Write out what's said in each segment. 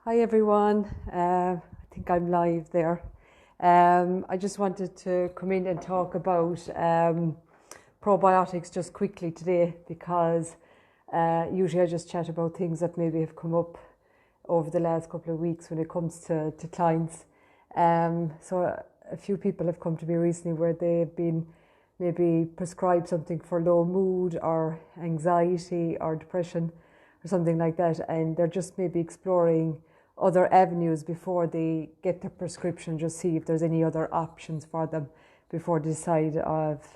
Hi everyone, I think I'm live there. I just wanted to come in and talk about probiotics just quickly today because usually I just chat about things that maybe have come up over the last couple of weeks when it comes to clients. So a few people have come to me recently where they've been maybe prescribed something for low mood or anxiety or depression or something like that, and they're just maybe exploring other avenues before they get the prescription, just see if there's any other options for them before they decide of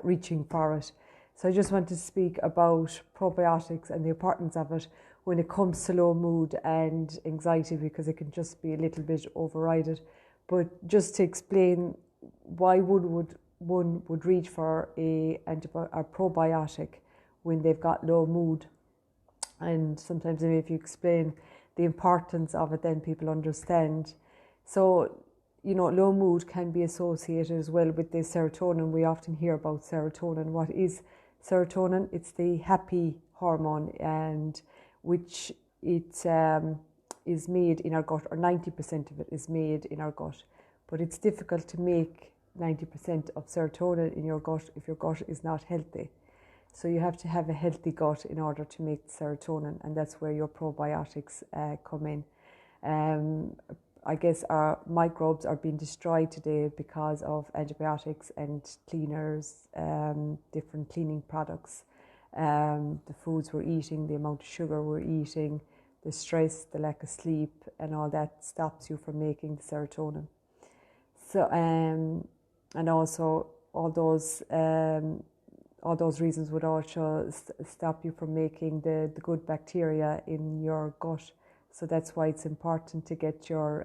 reaching for it. So I just want to speak about probiotics and the importance of it when it comes to low mood and anxiety, because it can just be a little bit overridden. But just to explain why one would reach for a probiotic when they've got low mood, and sometimes maybe if you explain the importance of it, then people understand. So, low mood can be associated as well with the serotonin. We often hear about serotonin. What is serotonin? It's the happy hormone, and which it is made in our gut, or 90% of it is made in our gut. But it's difficult to make 90% of serotonin in your gut if your gut is not healthy. So you have to have a healthy gut in order to make serotonin, and that's where your probiotics come in. I guess our microbes are being destroyed today because of antibiotics and cleaners, different cleaning products, the foods we're eating, the amount of sugar we're eating, the stress, the lack of sleep, and all that stops you from making the serotonin. So, and also all those reasons would also stop you from making the good bacteria in your gut. So that's why it's important to get your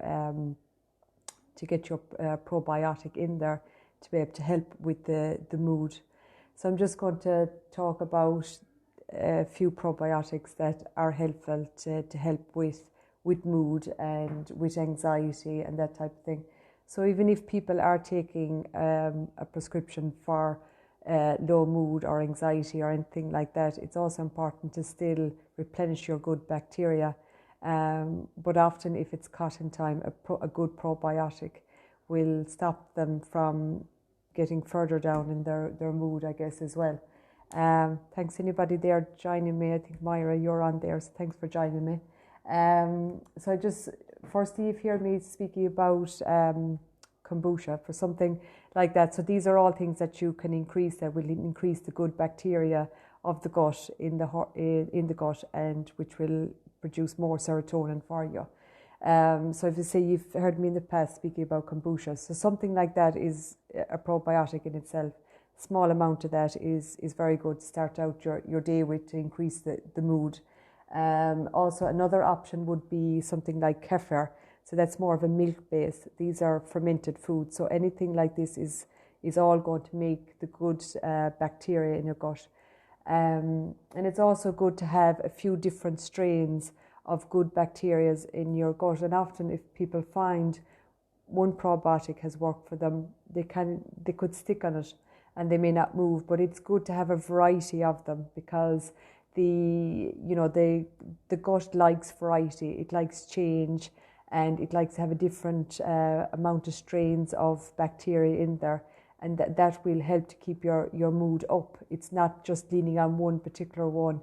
probiotic in there to be able to help with the mood. So I'm just going to talk about a few probiotics that are helpful to help with mood and with anxiety and that type of thing. So even if people are taking a prescription for low mood or anxiety or anything like that, it's also important to still replenish your good bacteria. But often if it's caught in time, a good probiotic will stop them from getting further down in their mood, I guess, as well. Thanks anybody there joining me. I think Myra, you're on there, so thanks for joining me. So I just, firstly, you've heard me speaking about kombucha for something like that. So these are all things that you can increase that will increase the good bacteria of the gut in the gut, and which will produce more serotonin for you. So if you say you've heard me in the past speaking about kombucha, so something like that is a probiotic in itself. Small amount of that is very good to start out your day with to increase the mood. Also another option would be something like kefir. So that's more of a milk base. These are fermented foods. So anything like this is all going to make the good bacteria in your gut. And it's also good to have a few different strains of good bacteria in your gut. And often if people find one probiotic has worked for them, they could stick on it and they may not move. But it's good to have a variety of them, because the gut likes variety. It likes change. And it likes to have a different amount of strains of bacteria in there, and that will help to keep your mood up. It's not just leaning on one particular one.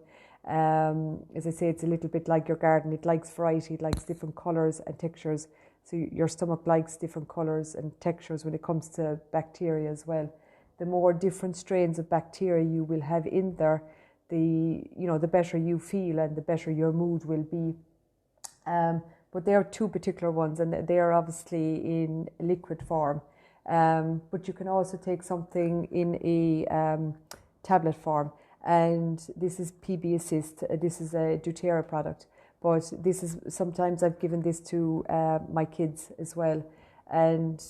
As I say, it's a little bit like your garden. It likes variety. It likes different colours and textures. So your stomach likes different colours and textures when it comes to bacteria as well. The more different strains of bacteria you will have in there, the better you feel and the better your mood will be. But there are two particular ones, and they are obviously in liquid form. But you can also take something in a tablet form, and this is PB Assist. This is a doTERRA product, but this is sometimes I've given this to my kids as well. And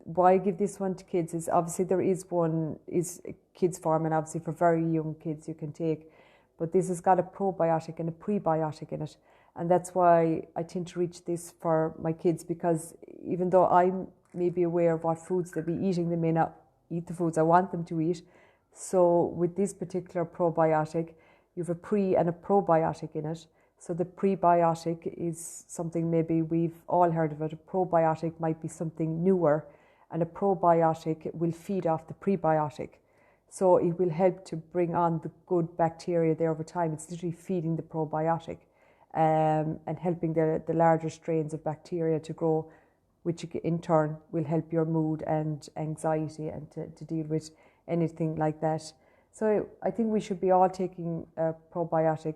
why I give this one to kids is obviously there is one is kids form, and obviously for very young kids you can take, but this has got a probiotic and a prebiotic in it. And that's why I tend to reach this for my kids, because even though I may be aware of what foods they'll be eating, they may not eat the foods I want them to eat. So with this particular probiotic, you have a pre and a probiotic in it. So the prebiotic is something maybe we've all heard of it. A probiotic might be something newer, and a probiotic will feed off the prebiotic. So it will help to bring on the good bacteria there over time. It's literally feeding the probiotic and helping the larger strains of bacteria to grow, which in turn will help your mood and anxiety and to deal with anything like that. So I think we should be all taking a probiotic,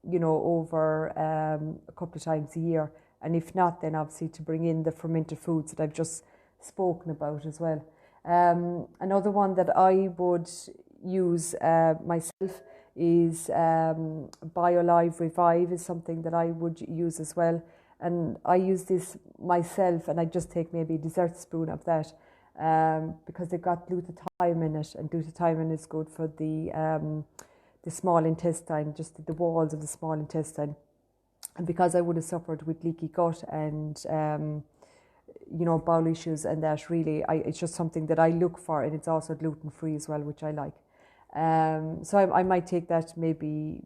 over a couple of times a year. And if not, then obviously to bring in the fermented foods that I've just spoken about as well. Another one that I would use myself is BioLive Revive is something that I would use as well. And I use this myself, and I just take maybe a dessert spoon of that because they've got glutathione in it, and glutathione is good for the small intestine, just the walls of the small intestine. And because I would have suffered with leaky gut and bowel issues and that, really, it's just something that I look for, and it's also gluten-free as well, which I like. So I might take that maybe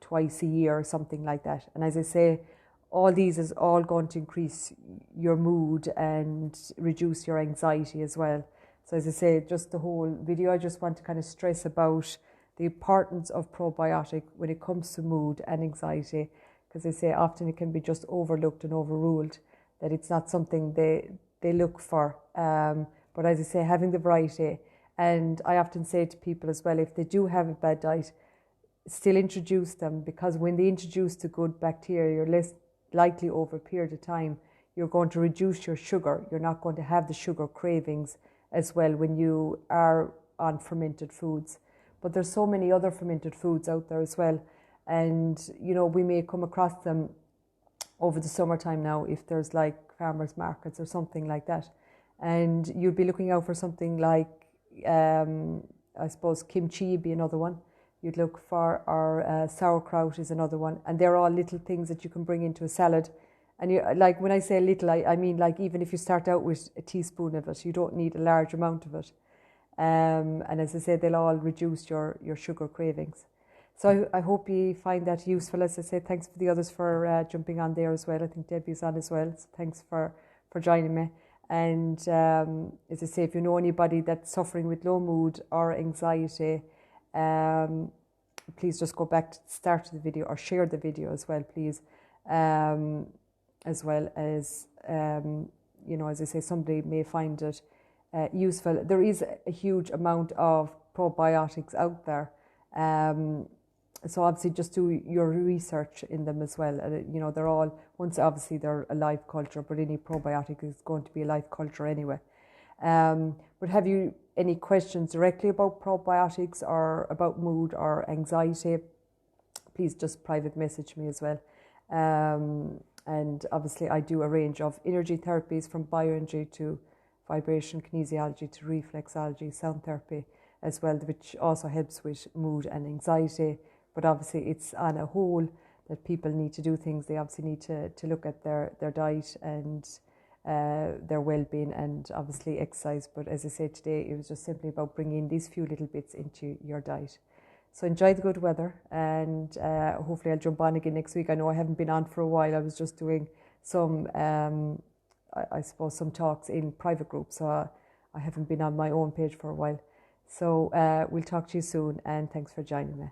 twice a year or something like that. And as I say, all these is all going to increase your mood and reduce your anxiety as well. So as I say, just the whole video, I just want to kind of stress about the importance of probiotic when it comes to mood and anxiety, because I say often it can be just overlooked and overruled, that it's not something they look for. But as I say, having the variety, and I often say to people as well, if they do have a bad diet, still introduce them, because when they introduce the good bacteria, you're less likely over a period of time, you're going to reduce your sugar. You're not going to have the sugar cravings as well when you are on fermented foods. But there's so many other fermented foods out there as well. And, we may come across them over the summertime now if there's like farmers markets or something like that. And you'd be looking out for something like, I suppose, kimchi would be another one. You'd look for, or sauerkraut is another one. And they're all little things that you can bring into a salad. And like when I say little, I mean like even if you start out with a teaspoon of it, you don't need a large amount of it. And as I say, they'll all reduce your sugar cravings. So I hope you find that useful. As I say, thanks for the others for jumping on there as well. I think Debbie's on as well. So thanks for joining me. And as I say, if you know anybody that's suffering with low mood or anxiety, please just go back to the start of the video or share the video as well, please. As well as, as I say, somebody may find it useful. There is a huge amount of probiotics out there. So obviously just do your research in them as well. They're all, once obviously they're a live culture, but any probiotic is going to be a live culture anyway. But have you any questions directly about probiotics or about mood or anxiety? Please just private message me as well. And obviously I do a range of energy therapies, from bioenergy to vibration kinesiology to reflexology, sound therapy as well, which also helps with mood and anxiety. But obviously it's on a whole that people need to do things. They obviously need to look at their diet and their well-being, and obviously exercise. But as I said today, it was just simply about bringing these few little bits into your diet. So enjoy the good weather, and hopefully I'll jump on again next week. I know I haven't been on for a while. I was just doing some, I suppose, some talks in private groups. So I haven't been on my own page for a while. So we'll talk to you soon, and thanks for joining me.